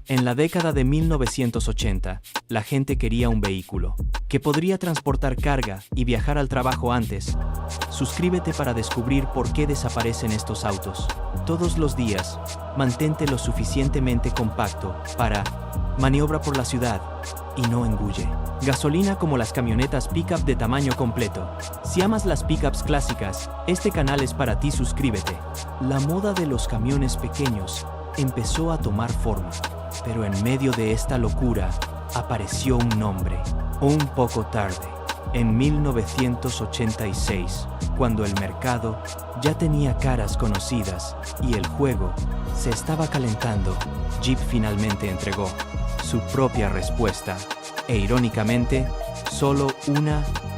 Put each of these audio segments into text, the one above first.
En la década de 1980, la gente quería un vehículo que podría transportar carga y viajar al trabajo antes. Suscríbete para descubrir por qué desaparecen estos autos. Todos los días, mantente lo suficientemente compacto para maniobra por la ciudad y no engulle. Gasolina como las camionetas pickup de tamaño completo. Si amas las pickups clásicas, este canal es para ti, suscríbete. La moda de los camiones pequeños empezó a tomar forma, pero en medio de esta locura apareció un nombre, un poco tarde, en 1986, cuando el mercado ya tenía caras conocidas y el juego se estaba calentando. Jeep finalmente entregó su propia respuesta, e irónicamente, solo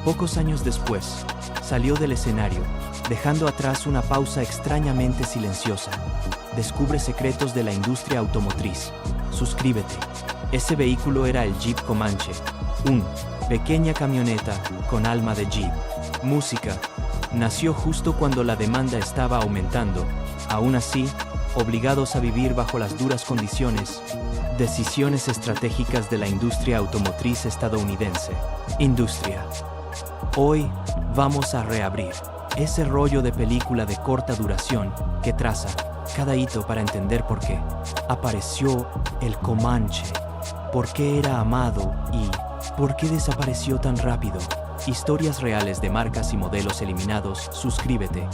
pocos años después, salió del escenario, dejando atrás una pausa extrañamente silenciosa. Descubre secretos de la industria automotriz. Suscríbete. Ese vehículo era el Jeep Comanche, una pequeña camioneta con alma de Jeep. Música. Nació justo cuando la demanda estaba aumentando. Aún así, obligados a vivir bajo las duras condiciones. Decisiones estratégicas de la industria automotriz estadounidense. Industria. Hoy vamos a reabrir ese rollo de película de corta duración que traza cada hito para entender por qué apareció el Comanche, por qué era amado y por qué desapareció tan rápido. Historias reales de marcas y modelos eliminados. Suscríbete.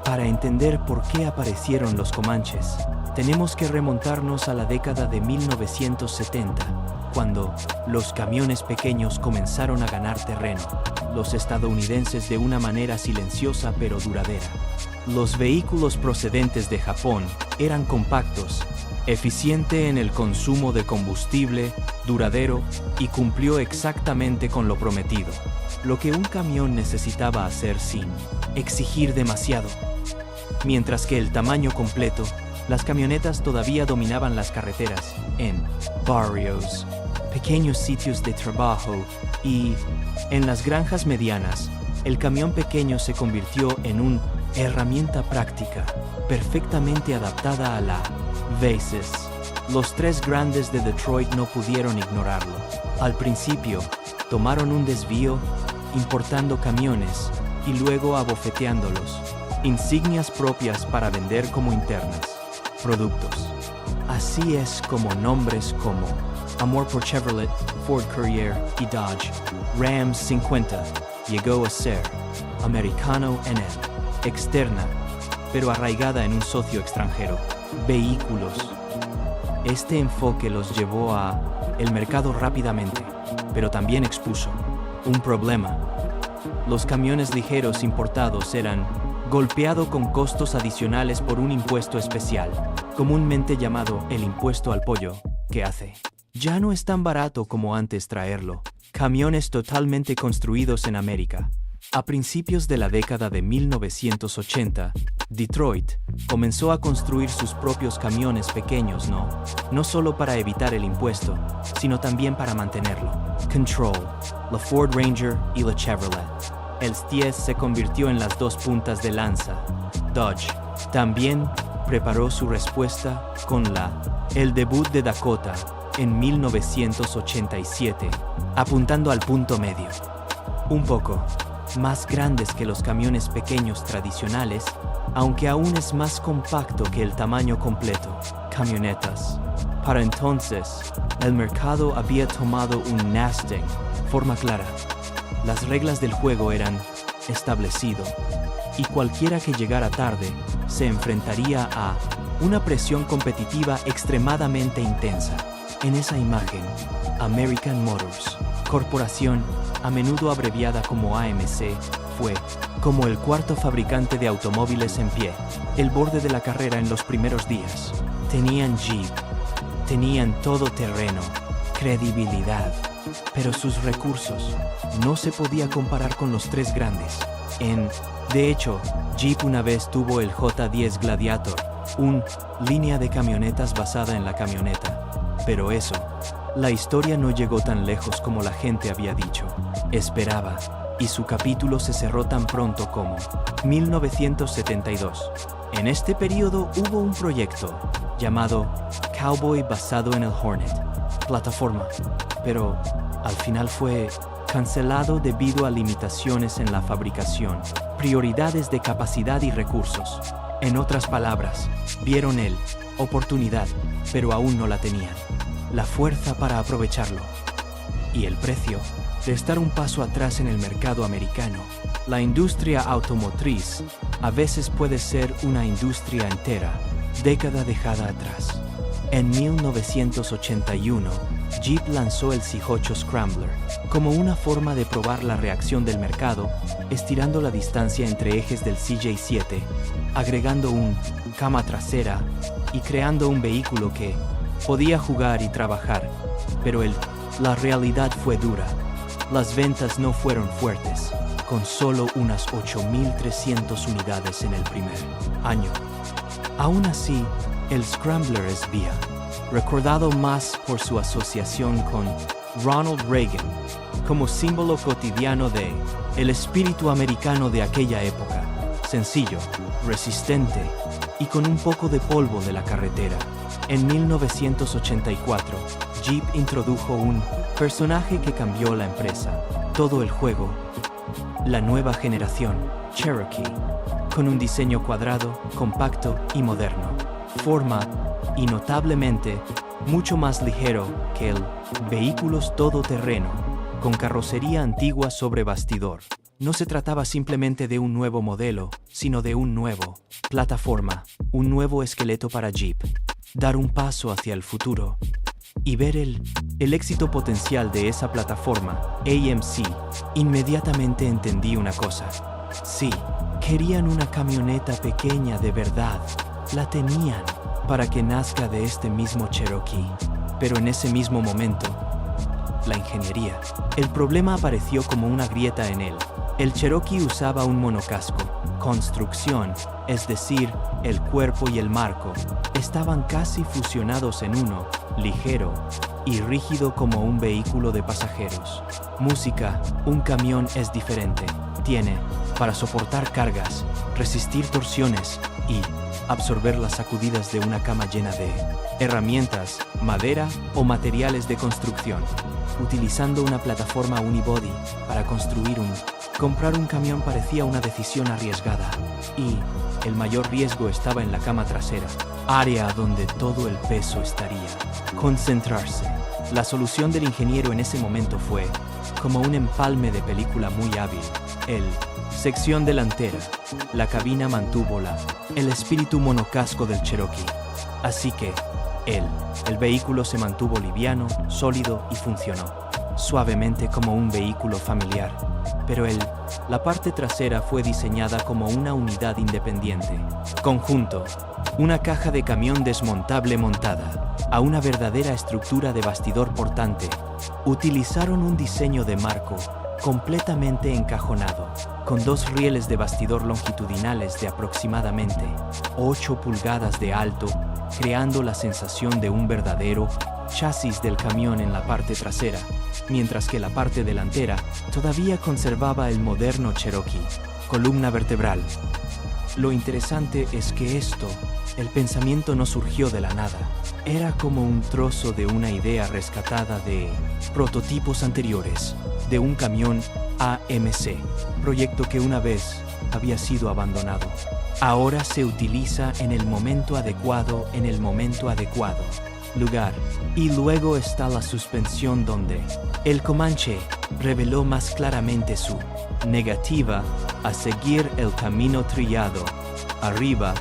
Para entender por qué aparecieron los Comanches, tenemos que remontarnos a la década de 1970, cuando los camiones pequeños comenzaron a ganar terreno, los estadounidenses de una manera silenciosa pero duradera. Los vehículos procedentes de Japón eran compactos, eficiente en el consumo de combustible, duradero y cumplió exactamente con lo prometido, lo que un camión necesitaba hacer sin exigir demasiado. Mientras que el tamaño completo, las camionetas todavía dominaban las carreteras, en barrios, pequeños sitios de trabajo y en las granjas medianas, el camión pequeño se convirtió en una herramienta práctica, perfectamente adaptada a la veces. Los tres grandes de Detroit no pudieron ignorarlo. Al principio, tomaron un desvío, importando camiones y luego abofeteándolos, insignias propias para vender como internas, productos. Así es como nombres como amor por Chevrolet, Ford Courier y Dodge Ram 50 llegó a ser americano en él, externa, pero arraigada en un socio extranjero. Vehículos. Este enfoque los llevó el mercado rápidamente, pero también expuso un problema. Los camiones ligeros importados eran golpeados con costos adicionales por un impuesto especial, comúnmente llamado el impuesto al pollo, que hace ya no es tan barato como antes traerlo. Camiones totalmente construidos en América. A principios de la década de 1980, Detroit comenzó a construir sus propios camiones pequeños, no solo para evitar el impuesto, sino también para mantenerlo. Control, la Ford Ranger y la Chevrolet. El Stiez se convirtió en las dos puntas de lanza. Dodge también preparó su respuesta con el debut de Dakota en 1987, apuntando al punto medio. Un poco más grandes que los camiones pequeños tradicionales, aunque aún es más compacto que el tamaño completo. Camionetas. Para entonces, el mercado había tomado un nasty forma clara. Las reglas del juego eran establecido, y cualquiera que llegara tarde se enfrentaría a una presión competitiva extremadamente intensa. En esa imagen, American Motors, corporación, a menudo abreviada como AMC, fue como el cuarto fabricante de automóviles en pie, el borde de la carrera en los primeros días. Tenían Jeep, tenían todoterreno, credibilidad, pero sus recursos no se podía comparar con los tres grandes. De hecho, Jeep una vez tuvo el J10 Gladiator, una línea de camionetas basada en la camioneta. Pero la historia no llegó tan lejos como la gente había dicho. Esperaba, y su capítulo se cerró tan pronto como 1972. En este periodo hubo un proyecto llamado Cowboy basado en el Hornet, plataforma, pero al final fue cancelado debido a limitaciones en la fabricación, prioridades de capacidad y recursos. En otras palabras, vieron el oportunidad, pero aún no la tenían, la fuerza para aprovecharlo. Y el precio de estar un paso atrás en el mercado americano. La industria automotriz a veces puede ser una industria entera, década dejada atrás. En 1981, Jeep lanzó el C8 Scrambler como una forma de probar la reacción del mercado, estirando la distancia entre ejes del CJ7, agregando un cama trasera y creando un vehículo que podía jugar y trabajar, pero la realidad fue dura. Las ventas no fueron fuertes, con solo unas 8.300 unidades en el primer año. Aún así, el Scrambler es vía, recordado más por su asociación con Ronald Reagan, como símbolo cotidiano de el espíritu americano de aquella época, sencillo, resistente y con un poco de polvo de la carretera. En 1984, Jeep introdujo un personaje que cambió la empresa, todo el juego, la nueva generación, Cherokee, con un diseño cuadrado, compacto y moderno, forma y notablemente mucho más ligero que el vehículos todoterreno, con carrocería antigua sobre bastidor. No se trataba simplemente de un nuevo modelo, sino de un nuevo plataforma, un nuevo esqueleto para Jeep. Dar un paso hacia el futuro y ver el éxito potencial de esa plataforma, AMC, inmediatamente entendí una cosa. Sí, querían una camioneta pequeña de verdad. La tenían para que nazca de este mismo Cherokee. Pero en ese mismo momento, la ingeniería. El problema apareció como una grieta en él. El Cherokee usaba un monocasco. Construcción, es decir, el cuerpo y el marco, estaban casi fusionados en uno, ligero y rígido como un vehículo de pasajeros. Música, un camión es diferente. Tiene, para soportar cargas, resistir torsiones y absorber las sacudidas de una cama llena de herramientas, madera o materiales de construcción. Utilizando una plataforma unibody para comprar un camión parecía una decisión arriesgada, y el mayor riesgo estaba en la cama trasera, área donde todo el peso estaría. Concentrarse. La solución del ingeniero en ese momento fue, como un empalme de película muy hábil, sección delantera. La cabina mantuvo el espíritu monocasco del Cherokee. Así que, el vehículo se mantuvo liviano, sólido y funcionó suavemente como un vehículo familiar, pero la parte trasera fue diseñada como una unidad independiente. Conjunto, una caja de camión desmontable montada a una verdadera estructura de bastidor portante. Utilizaron un diseño de marco completamente encajonado, con 2 rieles de bastidor longitudinales de aproximadamente 8 pulgadas de alto, creando la sensación de un verdadero chasis del camión en la parte trasera, mientras que la parte delantera todavía conservaba el moderno Cherokee, columna vertebral. Lo interesante es que el pensamiento no surgió de la nada. Era como un trozo de una idea rescatada de prototipos anteriores, de un camión AMC, proyecto que una vez había sido abandonado. Ahora se utiliza en el momento adecuado, lugar. Y luego está la suspensión donde el Comanche reveló más claramente su negativa a seguir el camino trillado. Arriba,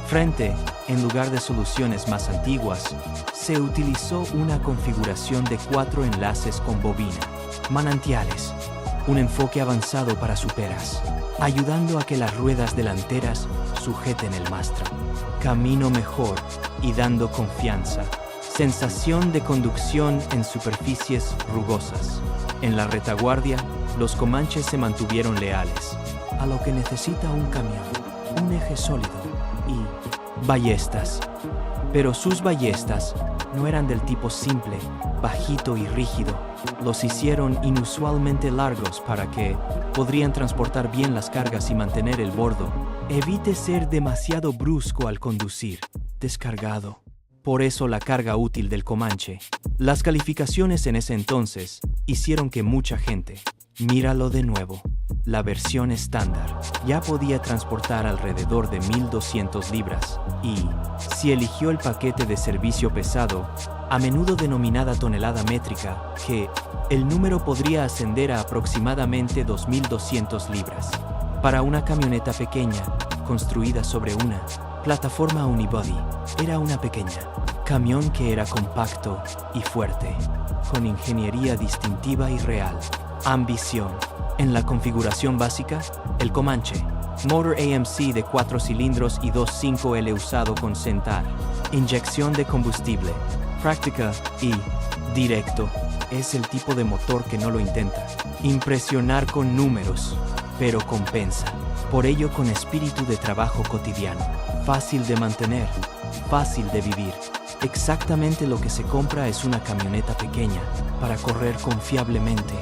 frente, en lugar de soluciones más antiguas, se utilizó una configuración de 4 enlaces con bobina, manantiales, un enfoque avanzado para superas, ayudando a que las ruedas delanteras sujeten el mastro. Camino mejor y dando confianza. Sensación de conducción en superficies rugosas. En la retaguardia, los Comanches se mantuvieron leales a lo que necesita un camión, un eje sólido y ballestas. Pero sus ballestas no eran del tipo simple, bajito y rígido. Los hicieron inusualmente largos para que podrían transportar bien las cargas y mantener el bordo. Evite ser demasiado brusco al conducir. Descargado. por eso la carga útil del Comanche. Las calificaciones en ese entonces hicieron que mucha gente, míralo de nuevo, la versión estándar, ya podía transportar alrededor de 1.200 libras, y, si eligió el paquete de servicio pesado, a menudo denominada tonelada métrica, que el número podría ascender a aproximadamente 2.200 libras. Para una camioneta pequeña, construida sobre una plataforma unibody, era una pequeña camión que era compacto y fuerte, con ingeniería distintiva y real. Ambición. En la configuración básica, el Comanche, motor AMC de 4 cilindros y 2.5L usado con Centar, inyección de combustible, práctica y directo, es el tipo de motor que no lo intenta impresionar con números, pero compensa. Por ello, con espíritu de trabajo cotidiano, fácil de mantener, fácil de vivir. Exactamente lo que se compra es una camioneta pequeña, para correr confiablemente,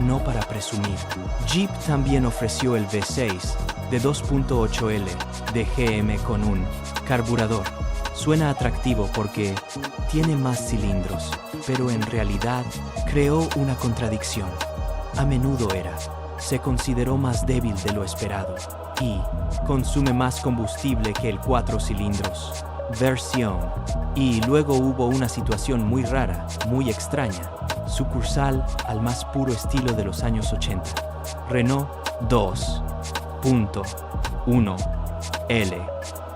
no para presumir. Jeep también ofreció el V6 de 2.8L de GM con un carburador. Suena atractivo porque tiene más cilindros, pero en realidad creó una contradicción. A menudo se consideró más débil de lo esperado y consume más combustible que el 4 cilindros. Versión. Y luego hubo una situación muy rara, muy extraña, sucursal al más puro estilo de los años 80. Renault 2.1L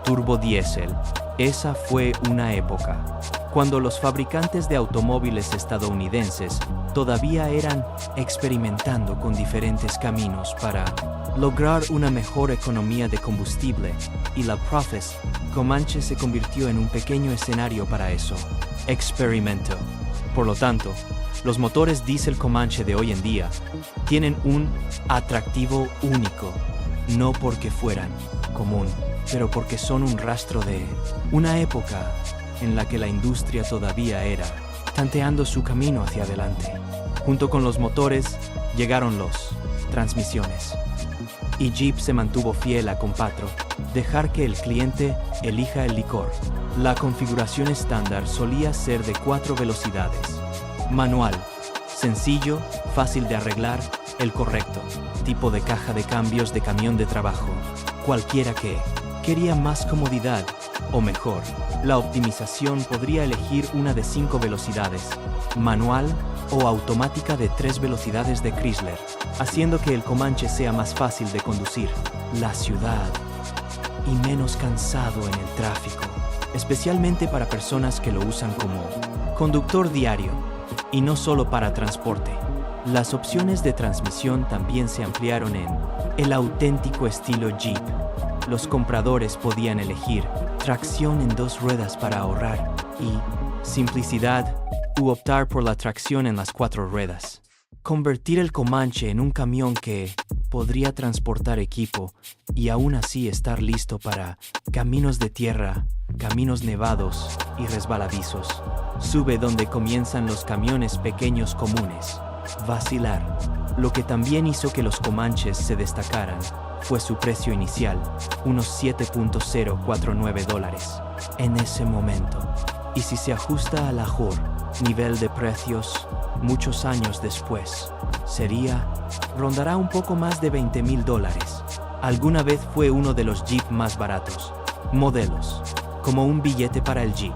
Turbo Diesel. Esa fue una época cuando los fabricantes de automóviles estadounidenses todavía eran experimentando con diferentes caminos para lograr una mejor economía de combustible, y la Profes Comanche se convirtió en un pequeño escenario para eso. Experimento. Por lo tanto, los motores diésel Comanche de hoy en día tienen un atractivo único, no porque fueran común, pero porque son un rastro de una época en la que la industria todavía era tanteando su camino hacia adelante. Junto con los motores llegaron los transmisiones. Y Jeep se mantuvo fiel a Compatro, dejar que el cliente elija el licor. La configuración estándar solía ser de 4 velocidades. Manual, sencillo, fácil de arreglar, el correcto tipo de caja de cambios de camión de trabajo. Cualquiera que quería más comodidad, o mejor, la optimización podría elegir una de 5 velocidades, manual o automática de 3 velocidades de Chrysler, haciendo que el Comanche sea más fácil de conducir la ciudad y menos cansado en el tráfico, especialmente para personas que lo usan como conductor diario y no solo para transporte. Las opciones de transmisión también se ampliaron en el auténtico estilo Jeep. Los compradores podían elegir tracción en 2 ruedas para ahorrar y simplicidad, u optar por la tracción en las 4 ruedas. Convertir el Comanche en un camión que podría transportar equipo y aún así estar listo para caminos de tierra, caminos nevados y resbaladizos. Sube donde comienzan los camiones pequeños comunes. Vacilar. Lo que también hizo que los Comanches se destacaran fue su precio inicial, unos $7.049 en ese momento. Y si se ajusta al mejor nivel de precios, muchos años después, rondará un poco más de $20,000. Alguna vez fue uno de los Jeep más baratos. Modelos, como un billete para el Jeep,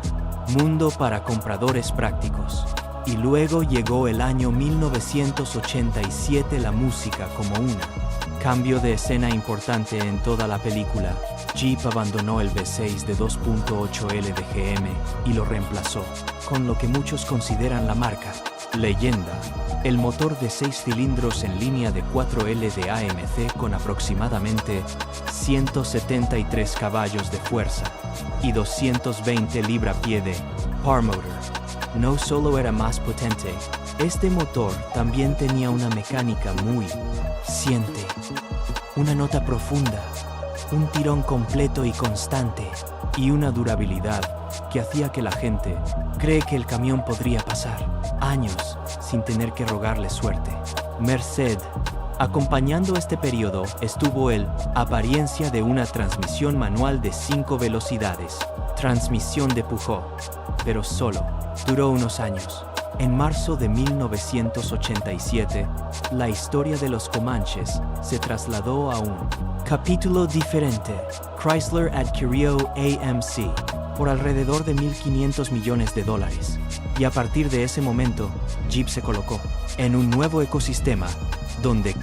mundo para compradores prácticos. Y luego llegó el año 1987, la música como una cambio de escena importante en toda la película. Jeep abandonó el V6 de 2.8L de GM y lo reemplazó con lo que muchos consideran la marca leyenda, el motor de 6 cilindros en línea de 4L de AMC con aproximadamente 173 caballos de fuerza y 220 libra-pie de power motor. No solo era más potente, este motor también tenía una mecánica muy siente, una nota profunda, un tirón completo y constante, y una durabilidad que hacía que la gente cree que el camión podría pasar años sin tener que rogarle suerte. Merced. Acompañando este periodo estuvo el apariencia de una transmisión manual de 5 velocidades, transmisión de Peugeot, pero solo duró unos años. En marzo de 1987, la historia de los Comanches se trasladó a un capítulo diferente. Chrysler adquirió AMC por alrededor de $1.500 millones, y a partir de ese momento, Jeep se colocó en un nuevo ecosistema donde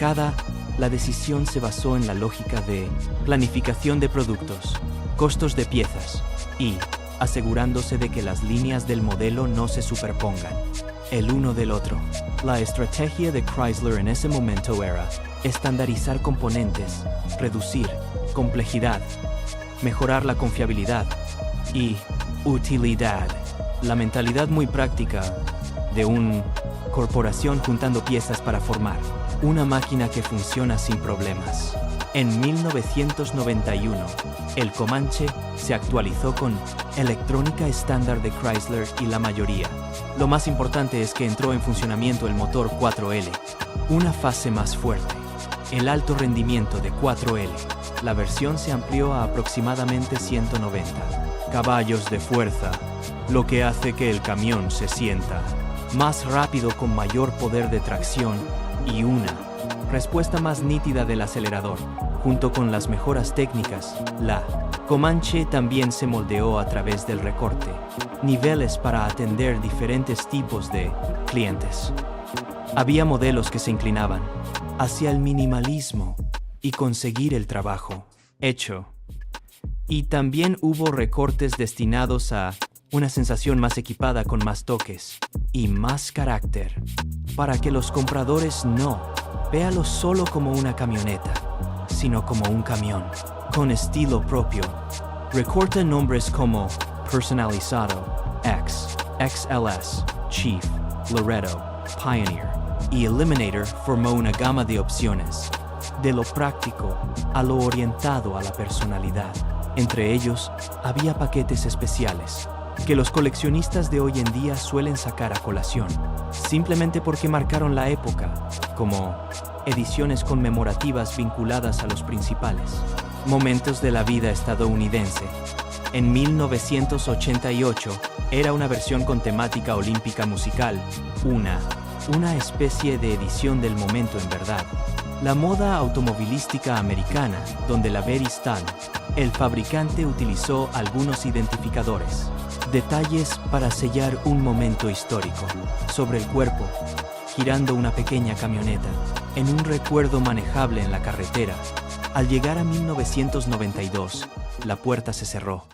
la decisión se basó en la lógica de planificación de productos, costos de piezas y asegurándose de que las líneas del modelo no se superpongan el uno del otro. La estrategia de Chrysler en ese momento era estandarizar componentes, reducir complejidad, mejorar la confiabilidad y utilidad. La mentalidad muy práctica de una corporación juntando piezas para formar una máquina que funciona sin problemas. En 1991, el Comanche se actualizó con electrónica estándar de Chrysler y la mayoría. Lo más importante es que entró en funcionamiento el motor 4L, una fase más fuerte. El alto rendimiento de 4L. La versión se amplió a aproximadamente 190 caballos de fuerza, lo que hace que el camión se sienta más rápido con mayor poder de tracción y una respuesta más nítida del acelerador. Junto con las mejoras técnicas, la Comanche también se moldeó a través del recorte niveles para atender diferentes tipos de clientes. Había modelos que se inclinaban hacia el minimalismo y conseguir el trabajo hecho. Y también hubo recortes destinados a una sensación más equipada con más toques y más carácter, para que los compradores no véanlo solo como una camioneta, sino como un camión con estilo propio. Recorta nombres como Personalizado, X, XLS, Chief, Laredo, Pioneer y Eliminator formó una gama de opciones, de lo práctico a lo orientado a la personalidad. Entre ellos, había paquetes especiales que los coleccionistas de hoy en día suelen sacar a colación, simplemente porque marcaron la época, como ediciones conmemorativas vinculadas a los principales momentos de la vida estadounidense. En 1988, era una versión con temática olímpica musical, una especie de edición del momento en verdad. La moda automovilística americana, donde la Veristan, el fabricante utilizó algunos identificadores, detalles para sellar un momento histórico. Sobre el cuerpo, girando una pequeña camioneta, en un recuerdo manejable en la carretera. Al llegar a 1992, la puerta se cerró.